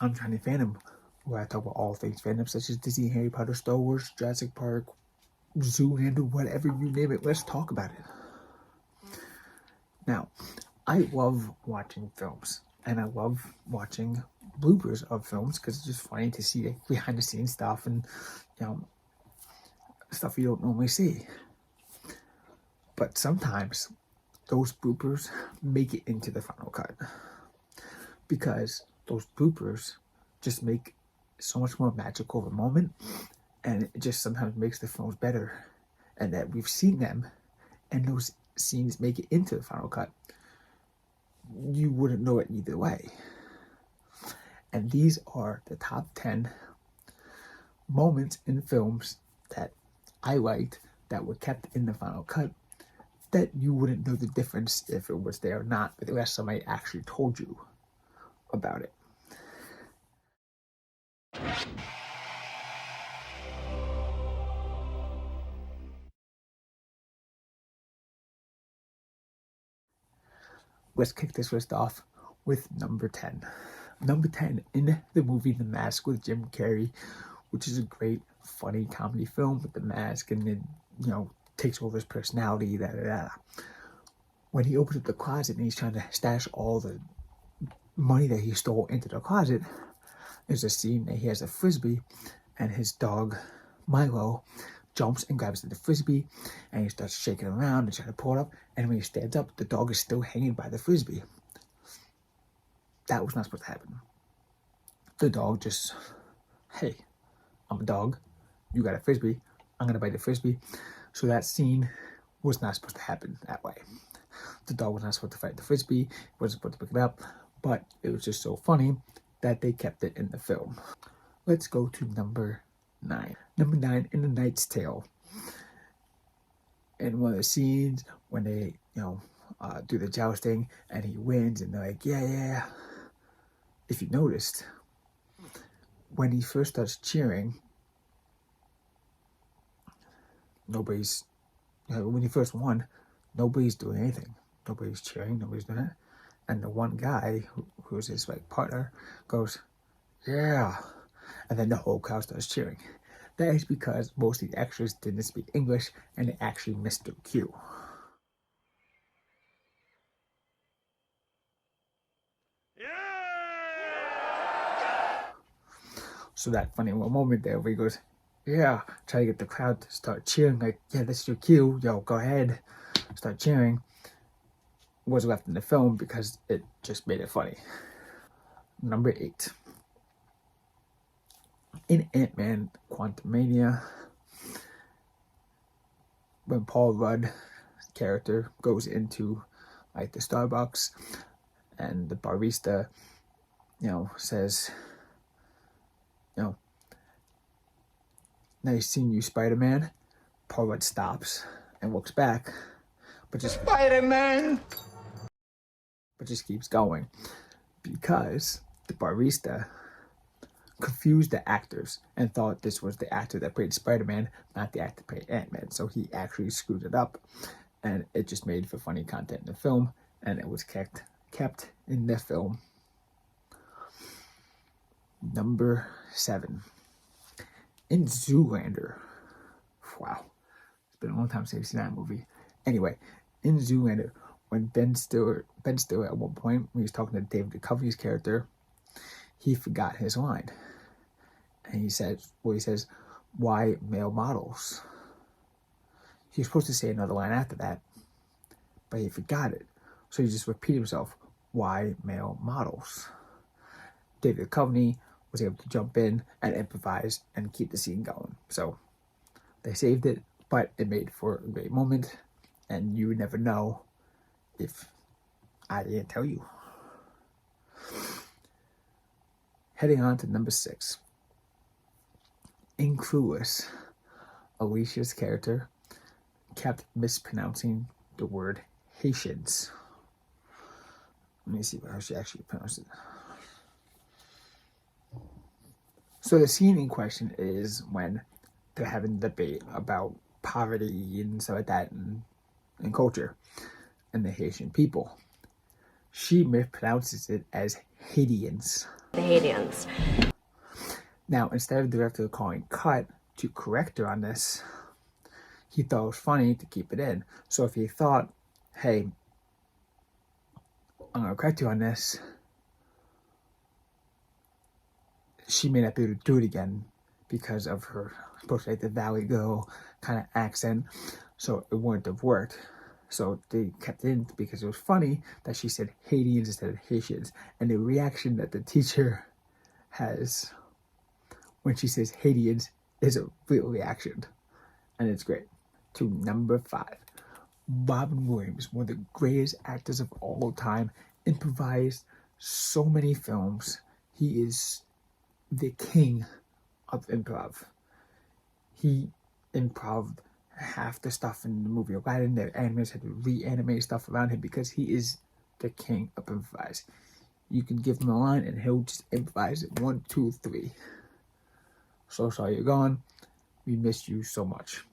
I'm Johnny Phantom, where I talk about all things fandom, such as Disney, Harry Potter, Star Wars, Jurassic Park, Zoolander, whatever you name it. Let's talk about it. Now, I love watching films, and I love watching bloopers of films because it's just funny to see like, behind the scenes stuff and you know stuff you don't normally see. But sometimes those bloopers make it into the final cut because those bloopers just make so much more magical of a moment, and it just sometimes makes the films better. And that we've seen them, and those scenes make it into the final cut. You wouldn't know it either way. And these are the top 10 moments in films that I liked that were kept in the final cut that you wouldn't know the difference if it was there or not, but unless somebody actually told you about it. Let's kick this list off with number 10. Number 10, in the movie The Mask with Jim Carrey, which is a great, funny comedy film with the mask and then, takes over his personality. When he opens up the closet and he's trying to stash all the money that he stole into the closet, there's a scene that he has a frisbee and his dog, Milo, jumps and grabs the frisbee and he starts shaking around and trying to pull it up. And when he stands up, the dog is still hanging by the frisbee. That was not supposed to happen. The dog just, hey, I'm a dog. You got a frisbee. I'm going to bite the frisbee. So that scene was not supposed to happen that way. The dog was not supposed to fight the frisbee. He wasn't supposed to pick it up. But it was just so funny that they kept it in the film. Let's go to number 9. Number 9, In The Knight's Tale. In one of the scenes when they, do the jousting and he wins and they're like, yeah. If you noticed, when he first starts cheering, when he first won, nobody's doing anything. Nobody's cheering, nobody's doing it. And the one guy, who's his partner, goes, yeah. And then the whole crowd starts cheering. That is because most of the extras didn't speak English and they actually missed their cue. So that funny little moment there where he goes, yeah, try to get the crowd to start cheering, like, yeah, this is your cue, yo, go ahead, start cheering, was left in the film because it just made it funny. Number 8. In Ant-Man Quantumania, when Paul Rudd's character goes into the Starbucks and the barista, says, nice seeing you, Spider-Man. Paul Rudd stops and looks back, but just Spider-Man, but just keeps going because the barista confused the actors and thought this was the actor that played Spider-Man, not the actor that played Ant-Man. So he actually screwed it up, and it just made for funny content in the film, and it was kept in the film. Number 7. In Zoolander. Wow. It's been a long time since I've seen that movie. Anyway, in Zoolander, when Ben Stiller at one point, when he was talking to David Duchovny's character, he forgot his line. And he says, why male models? He was supposed to say another line after that, but he forgot it. So he just repeated himself, why male models? David Duchovny was able to jump in and improvise and keep the scene going. So they saved it, but it made for a great moment, and you would never know if I didn't tell you. Heading on to number 6. In Clueless, Alicia's character kept mispronouncing the word Haitians. Let me see how she actually pronounced it. So the scene in question is when they're having a debate about poverty and stuff like that and culture and the Haitian people. She mispronounces it as Haitians. The Haitians. Now, instead of the director calling cut to correct her on this, he thought it was funny to keep it in. So if he thought, hey, I'm going to correct you on this, she may not be able to do it again because of her, supposed to like the Valley Girl kind of accent. So it wouldn't have worked. So they kept it in because it was funny that she said Haitians instead of Haitians. And the reaction that the teacher has when she says Haitians is a real reaction. And it's great. To number 5. Robin Williams, one of the greatest actors of all time, improvised so many films. He is the king of improv. He improved half the stuff in the movie Aladdin. The animators had to reanimate stuff around him because he is the king of improvise. You can give him a line and he'll just improvise it. 1, 2, 3. So sorry you're gone. We missed you so much.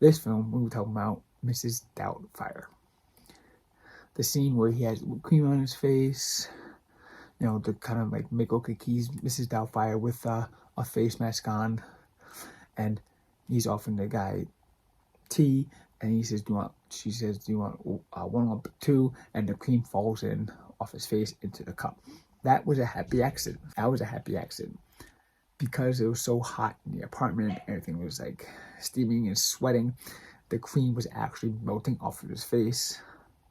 This film, we were talking about Mrs. Doubtfire. The scene where he has cream on his face, you know, the kind of like Mickle Cookies, Mrs. Doubtfire with a face mask on, and he's offering the guy tea, and he says, she says, do you want 1 or 2? And the cream falls in off his face into the cup. That was a happy accident. Because it was so hot in the apartment, everything was like steaming and sweating. The cream was actually melting off of his face,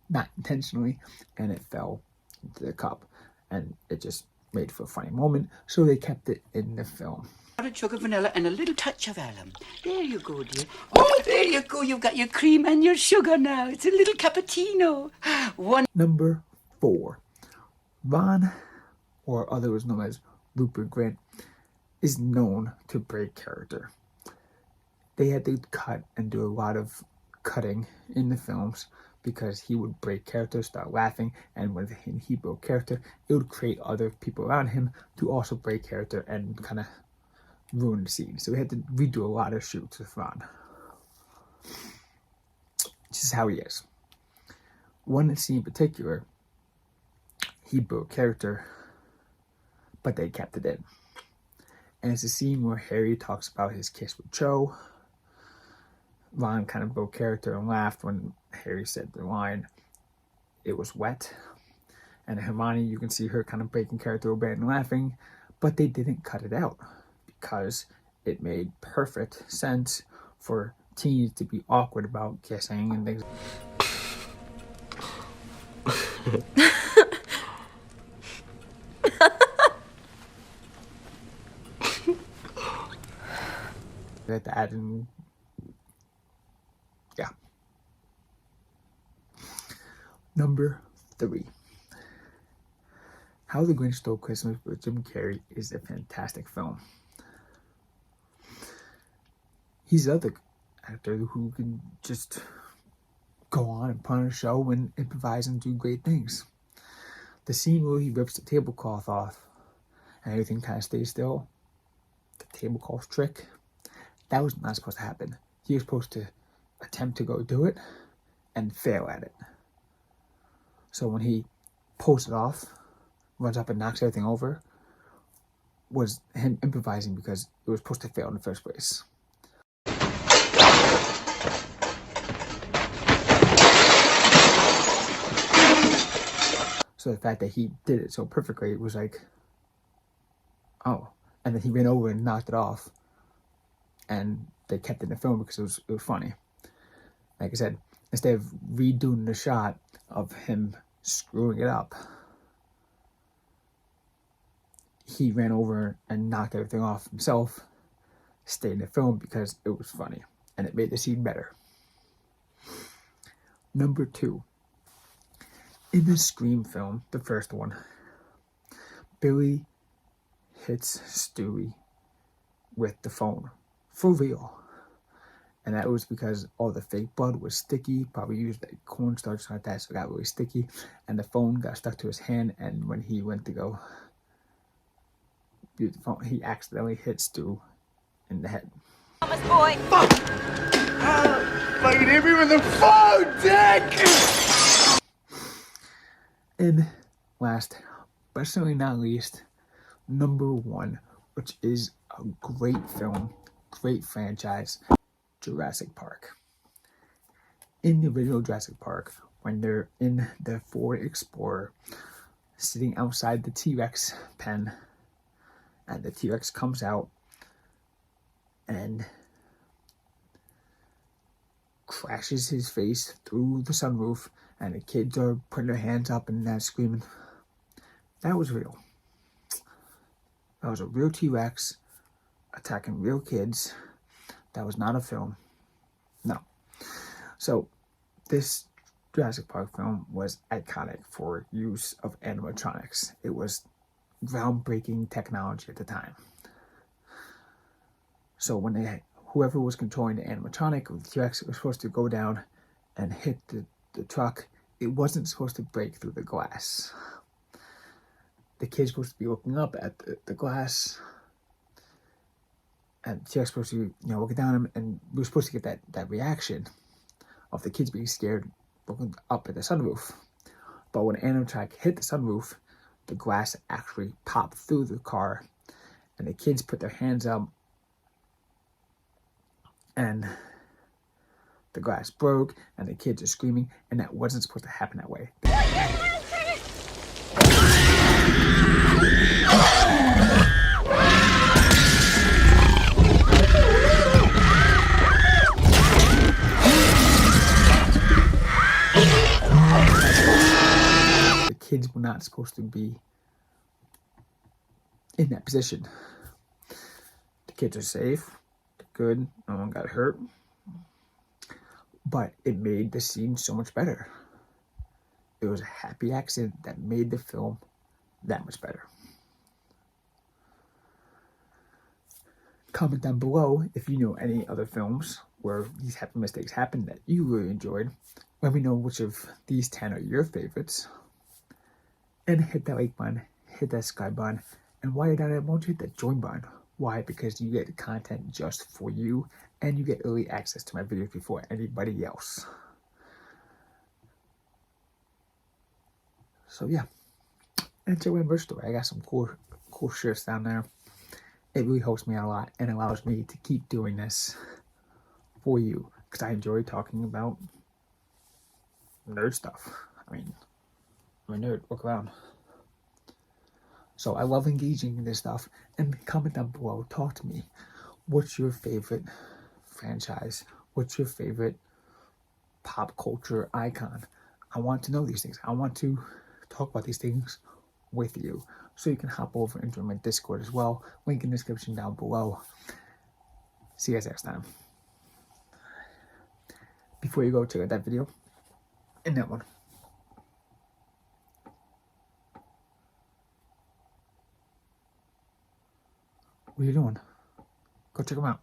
not intentionally, and it fell into the cup. And it just made for a funny moment, so they kept it in the film. Powdered sugar, vanilla, and a little touch of alum. There you go, dear. Oh, there you go. You've got your cream and your sugar now. It's a little cappuccino. Number 4. Ron, or otherwise known as Rupert Grint, is known to break character. They had to cut and do a lot of cutting in the films because he would break character, start laughing, and when he broke character, it would create other people around him to also break character and kind of ruin the scene. So we had to redo a lot of shoots with Ron. This is how he is. One scene in particular, he broke character, but they kept it in. And it's a scene where Harry talks about his kiss with Cho. Ron kind of broke character and laughed when Harry said the line, "It was wet." And Hermione, you can see her kind of breaking character a bit and laughing, but they didn't cut it out because it made perfect sense for teens to be awkward about kissing and things. That and yeah. Number 3. How the Grinch Stole Christmas with Jim Carrey is a fantastic film. He's the other actor who can just go on and put on a show and improvise and do great things. The scene where he rips the tablecloth off and everything kind of stays still, the tablecloth trick, that was not supposed to happen. He was supposed to attempt to go do it and fail at it. So when he pulls it off, runs up and knocks everything over, was him improvising because it was supposed to fail in the first place. So the fact that he did it so perfectly, it was like, oh. And then he ran over and knocked it off. And they kept it in the film because it was funny. Like I said, instead of redoing the shot of him screwing it up, he ran over and knocked everything off himself, stayed in the film because it was funny. And it made the scene better. Number 2. In the Scream film, the first one, Billy hits Stewie with the phone. For real. And that was because all the fake blood was sticky, probably used like cornstarch, something like that, so it got really sticky. And the phone got stuck to his hand, and when he went to go use the phone, he accidentally hit Stu in the head. Thomas boy! Fuck! Fucking hit me with the phone, Dick! And last but certainly not least, number one, which is a great film, great franchise, Jurassic Park. In the original Jurassic Park, when they're in the Ford Explorer, sitting outside the T-Rex pen, and the T-Rex comes out and crashes his face through the sunroof, and the kids are putting their hands up and screaming. That was real. That was a real T-Rex attacking real kids. That was not a film. No. So this Jurassic Park film was iconic for use of animatronics. It was groundbreaking technology at the time. So when whoever was controlling the animatronic of the T-Rex was supposed to go down and hit the truck, it wasn't supposed to break through the glass. The kid's supposed to be looking up at the glass, and the T-Rex supposed to, looking down at him, and we were supposed to get that reaction of the kids being scared looking up at the sunroof. But when the animatronic hit the sunroof, the glass actually popped through the car, and the kids put their hands up, and the glass broke, and the kids are screaming, and that wasn't supposed to happen that way. The kids were not supposed to be in that position. The kids are safe, they're good, no one got hurt, but it made the scene so much better. It was a happy accident that made the film that much better. Comment down below if you know any other films where these type of mistakes happened that you really enjoyed. Let me know which of these 10 are your favorites. And hit that like button, hit that subscribe button, and while you're down there, won't you hit that join button? Why? Because you get content just for you, and you get early access to my videos before anybody else. So yeah, and check my merch store. I got some cool shirts down there. It really helps me out a lot and allows me to keep doing this for you, because I enjoy talking about nerd stuff. I mean, I'm a nerd. Look around. So I love engaging in this stuff. And comment down below. Talk to me. What's your favorite franchise? What's your favorite pop culture icon? I want to know these things. I want to talk about these things with you. So you can hop over into my Discord as well. Link in the description down below. See you guys next time. Before you go, check out that video and that one. What are you doing? Go check them out.